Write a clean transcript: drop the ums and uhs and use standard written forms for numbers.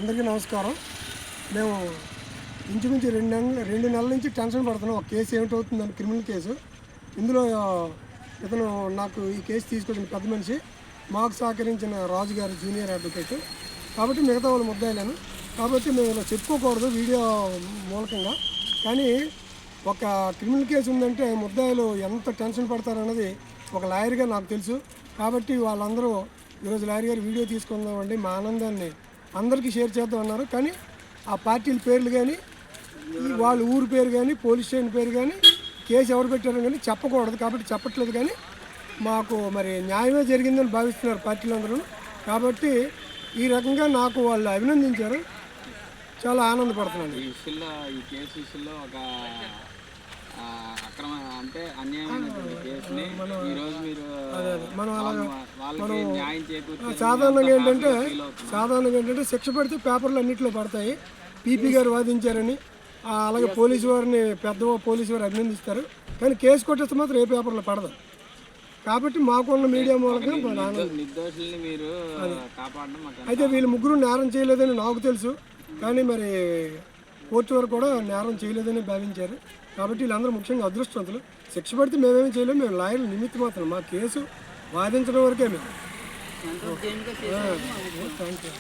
అందరికీ నమస్కారం. మేము ఇంచుమించు 2 నెలల నుంచి టెన్షన్ పడుతున్నాం. ఒక కేసు ఏమిటవుతుందని, క్రిమినల్ కేసు. ఇందులో ఇతను నాకు ఈ కేసు తీసుకొచ్చిన పెద్ద మనిషి, మాకు సహకరించిన రాజు గారు జూనియర్ అడ్వకేట్. కాబట్టి మిగతా వాళ్ళు ముద్దాయిలేను. కాబట్టి మేము ఇలా చెప్పుకోకూడదు వీడియో మూలకంగా. కానీ ఒక క్రిమినల్ కేసు ఉందంటే ముద్దాయిలు ఎంత టెన్షన్ పడతారన్నది ఒక లాయర్గా నాకు తెలుసు. కాబట్టి వాళ్ళందరూ ఈరోజు లాయర్ గారు వీడియో తీసుకుందామండి, మా ఆనందాన్ని అందరికీ షేర్ చేద్దాం అన్నారు. కానీ ఆ పార్టీల పేర్లు కానీ, వాళ్ళ ఊరు పేరు కానీ, పోలీస్ స్టేషన్ పేరు కానీ, కేసు ఎవరు పెట్టారని కానీ చెప్పకూడదు. కాబట్టి చెప్పట్లేదు. కానీ మాకు మరి న్యాయమే జరిగిందని భావిస్తున్నారు పార్టీలందరూ. కాబట్టి ఈ రకంగా నాకు వాళ్ళు అభినందించారు. చాలా ఆనందపడుతున్నాను. ఈ కేసు విషయంలో ఒక అక్రమ అంటే అన్యాయమైనటువంటి కేసుని ఈరోజు మీరు మనం వాళ్ళకి న్యాయం చేకూర్చి సాధారణంగా ఏంటంటే శిక్ష పడితే పేపర్లు అన్నింటిలో పడతాయి. పీపీ గారు వాదించారని, అలాగే పోలీసు వారిని పెద్ద పోలీసు వారు అభినందిస్తారు. కానీ కేసు కొట్టేస్తే మాత్రం ఏ పేపర్లో పడదు. కాబట్టి మాకున్న మీడియా మూలంగా నిర్దోషుల్ని మీరు కాపాడడం. అయితే వీళ్ళు ముగ్గురు నేరం చేయలేదని నాకు తెలుసు. కానీ మరి కోర్టు వారు కూడా నేరం చేయలేదని భావించారు. కాబట్టి వీళ్ళందరూ ముఖ్యంగా అదృష్టవంతులు. శిక్ష పడితే మేమేమీ చేయలేము. మేము లాయర్లు నిమిత్తం మాత్రం మా కేసు వాదించడం వరకే మేము. Thank you.